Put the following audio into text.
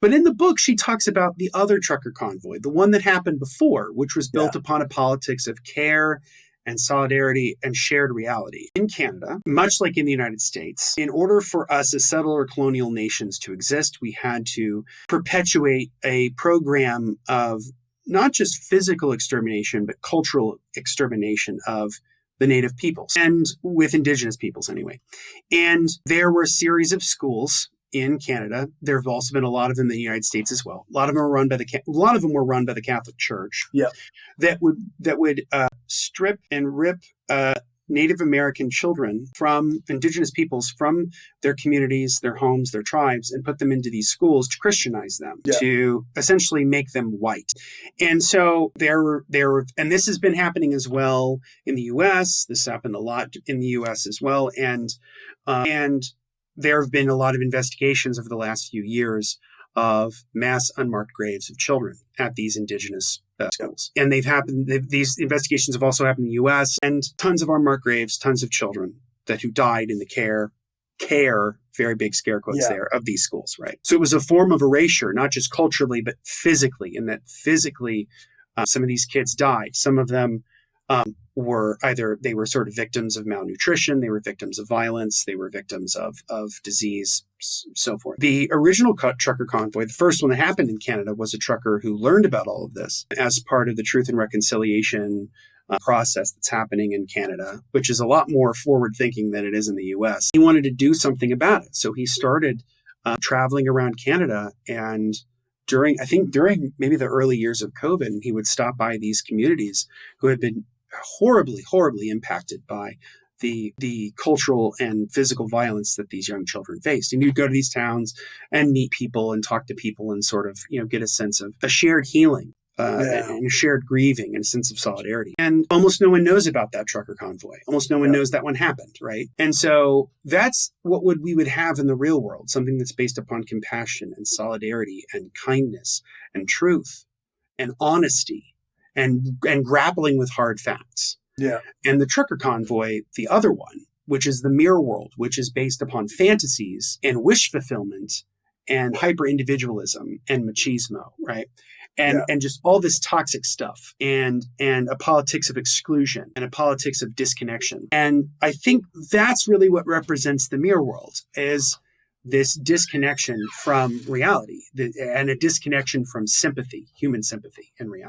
But in the book, she talks about the other trucker convoy, the one that happened before, which was built upon a politics of care and solidarity and shared reality. In Canada, much like in the United States, in order for us as settler colonial nations to exist, we had to perpetuate a program of not just physical extermination, but cultural extermination of the native peoples, and with indigenous peoples anyway. And there were a series of schools in Canada. There have also been a lot of them in the United States as well. A lot of them were run by the Catholic Church. Yeah. That would strip and rip Native American children from indigenous peoples from their communities, their homes, their tribes, and put them into these schools to Christianize them, to essentially make them white. And so and this has been happening as well in the U.S. This happened a lot in the U.S. as well, and there have been a lot of investigations over the last few years of mass unmarked graves of children at these indigenous schools. And these investigations have also happened in the U.S. and tons of unmarked graves, tons of children who died in the care, very big scare quotes there, of these schools, right? So it was a form of erasure, not just culturally, but physically, in that physically some of these kids died. Some of them were sort of victims of malnutrition, they were victims of violence, they were victims of disease, so forth. The original trucker convoy, the first one that happened in Canada, was a trucker who learned about all of this as part of the Truth and Reconciliation process that's happening in Canada, which is a lot more forward-thinking than it is in the U.S. He wanted to do something about it, so he started traveling around Canada, and during maybe the early years of COVID, he would stop by these communities who had been horribly, horribly impacted by the cultural and physical violence that these young children faced. And you'd go to these towns and meet people and talk to people and sort of, get a sense of a shared healing and a shared grieving and a sense of solidarity. And almost no one knows about that trucker convoy. Almost no one knows that one happened, right? And so that's what we would have in the real world, something that's based upon compassion and solidarity and kindness and truth and honesty and grappling with hard facts. Yeah. And the trucker convoy, the other one, which is the mirror world, which is based upon fantasies and wish fulfillment and hyper individualism and machismo, right? And just all this toxic stuff and a politics of exclusion and a politics of disconnection. And I think that's really what represents the mirror world, is this disconnection from reality and a disconnection from sympathy, human sympathy and reality.